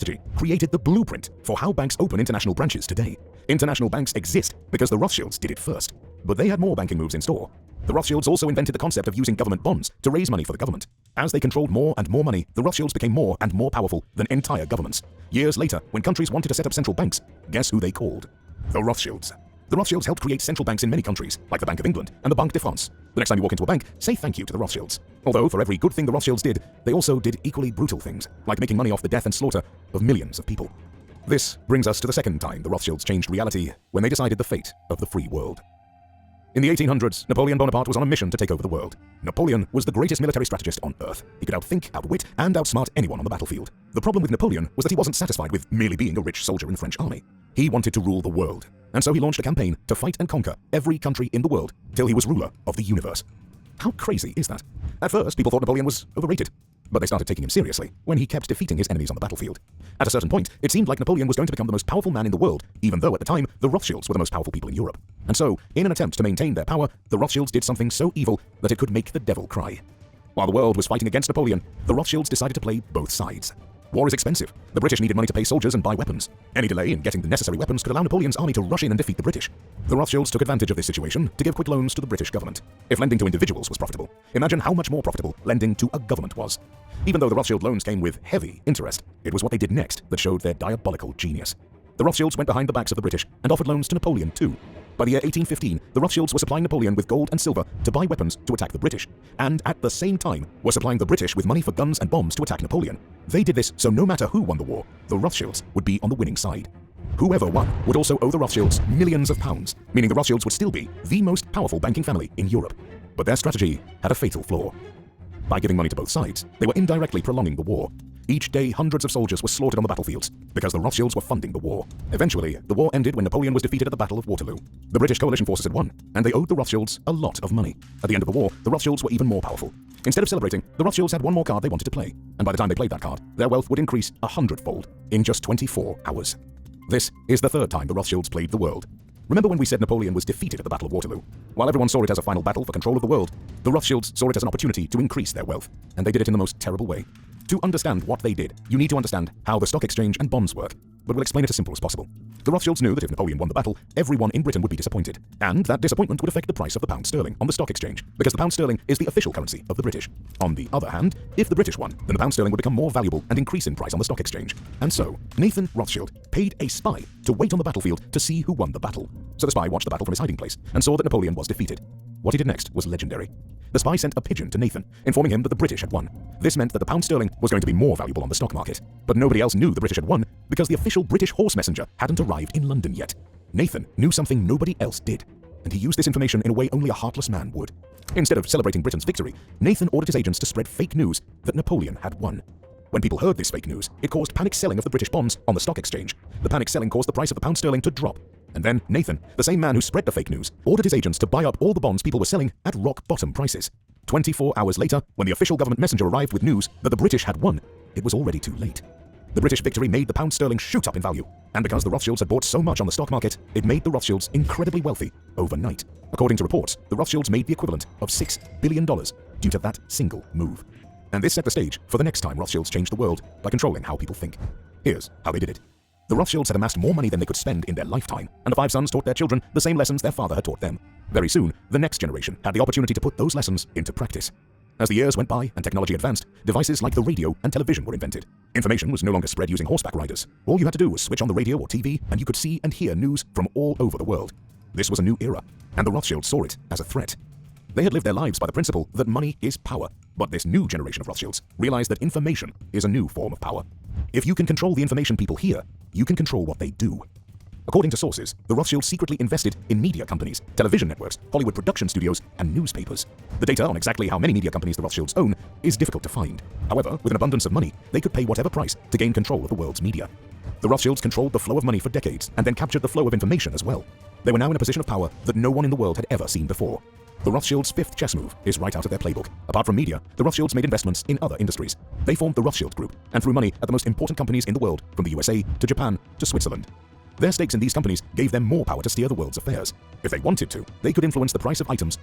strategy created the blueprint for how banks open international branches today. International banks exist because the Rothschilds did it first, but they had more banking moves in store. The Rothschilds also invented the concept of using government bonds to raise money for the government. As they controlled more and more money, the Rothschilds became more and more powerful than entire governments. Years later, when countries wanted to set up central banks, guess who they called? The Rothschilds. The Rothschilds helped create central banks in many countries, like the Bank of England and the Banque de France. The next time you walk into a bank, say thank you to the Rothschilds. Although, for every good thing the Rothschilds did, they also did equally brutal things, like making money off the death and slaughter of millions of people. This brings us to the second time the Rothschilds changed reality, when they decided the fate of the free world. In the 1800s, Napoleon Bonaparte was on a mission to take over the world. Napoleon was the greatest military strategist on Earth. He could outthink, outwit, and outsmart anyone on the battlefield. The problem with Napoleon was that he wasn't satisfied with merely being a rich soldier in the French army. He wanted to rule the world, and so he launched a campaign to fight and conquer every country in the world till he was ruler of the universe. How crazy is that? At first, people thought Napoleon was overrated, but they started taking him seriously when he kept defeating his enemies on the battlefield. At a certain point, it seemed like Napoleon was going to become the most powerful man in the world, even though at the time, the Rothschilds were the most powerful people in Europe. And so, in an attempt to maintain their power, the Rothschilds did something so evil that it could make the devil cry. While the world was fighting against Napoleon, the Rothschilds decided to play both sides. War is expensive. The British needed money to pay soldiers and buy weapons. Any delay in getting the necessary weapons could allow Napoleon's army to rush in and defeat the British. The Rothschilds took advantage of this situation to give quick loans to the British government. If lending to individuals was profitable, imagine how much more profitable lending to a government was. Even though the Rothschild loans came with heavy interest, it was what they did next that showed their diabolical genius. The Rothschilds went behind the backs of the British and offered loans to Napoleon too. By the year 1815, the Rothschilds were supplying Napoleon with gold and silver to buy weapons to attack the British, and at the same time were supplying the British with money for guns and bombs to attack Napoleon. They did this so no matter who won the war, the Rothschilds would be on the winning side. Whoever won would also owe the Rothschilds millions of pounds, meaning the Rothschilds would still be the most powerful banking family in Europe. But their strategy had a fatal flaw. By giving money to both sides, they were indirectly prolonging the war. Each day, hundreds of soldiers were slaughtered on the battlefields because the Rothschilds were funding the war. Eventually, the war ended when Napoleon was defeated at the Battle of Waterloo. The British coalition forces had won, and they owed the Rothschilds a lot of money. At the end of the war, the Rothschilds were even more powerful. Instead of celebrating, the Rothschilds had one more card they wanted to play, and by the time they played that card, their wealth would increase 100-fold in just 24 hours. This is the third time the Rothschilds played the world. Remember when we said Napoleon was defeated at the Battle of Waterloo? While everyone saw it as a final battle for control of the world, the Rothschilds saw it as an opportunity to increase their wealth, and they did it in the most terrible way. To understand what they did, you need to understand how the stock exchange and bonds work, but we'll explain it as simple as possible. The Rothschilds knew that if Napoleon won the battle, everyone in Britain would be disappointed, and that disappointment would affect the price of the pound sterling on the stock exchange, because the pound sterling is the official currency of the British. On the other hand, if the British won, then the pound sterling would become more valuable and increase in price on the stock exchange. And so, Nathan Rothschild paid a spy to wait on the battlefield to see who won the battle. So the spy watched the battle from his hiding place and saw that Napoleon was defeated. What he did next was legendary. The spy sent a pigeon to Nathan, informing him that the British had won. This meant that the pound sterling was going to be more valuable on the stock market. But nobody else knew the British had won because the official British horse messenger hadn't arrived in London yet. Nathan knew something nobody else did, and he used this information in a way only a heartless man would. Instead of celebrating Britain's victory, Nathan ordered his agents to spread fake news that Napoleon had won. When people heard this fake news, it caused panic selling of the British bonds on the stock exchange. The panic selling caused the price of the pound sterling to drop. And then Nathan, the same man who spread the fake news, ordered his agents to buy up all the bonds people were selling at rock-bottom prices. 24 hours later, when the official government messenger arrived with news that the British had won, it was already too late. The British victory made the pound sterling shoot up in value, and because the Rothschilds had bought so much on the stock market, it made the Rothschilds incredibly wealthy overnight. According to reports, the Rothschilds made the equivalent of $6 billion due to that single move. And this set the stage for the next time Rothschilds changed the world by controlling how people think. Here's how they did it. The Rothschilds had amassed more money than they could spend in their lifetime, and the 5 sons taught their children the same lessons their father had taught them. Very soon, the next generation had the opportunity to put those lessons into practice. As the years went by and technology advanced, devices like the radio and television were invented. Information was no longer spread using horseback riders. All you had to do was switch on the radio or TV, and you could see and hear news from all over the world. This was a new era, and the Rothschilds saw it as a threat. They had lived their lives by the principle that money is power, but this new generation of Rothschilds realized that information is a new form of power. If you can control the information people hear, you can control what they do. According to sources, the Rothschilds secretly invested in media companies, television networks, Hollywood production studios, and newspapers. The data on exactly how many media companies the Rothschilds own is difficult to find. However, with an abundance of money, they could pay whatever price to gain control of the world's media. The Rothschilds controlled the flow of money for decades and then captured the flow of information as well. They were now in a position of power that no one in the world had ever seen before. The Rothschilds' fifth chess move is right out of their playbook. Apart from media, the Rothschilds made investments in other industries. They formed the Rothschild Group and threw money at the most important companies in the world, from the USA to Japan to Switzerland. Their stakes in these companies gave them more power to steer the world's affairs. If they wanted to, they could influence the price of items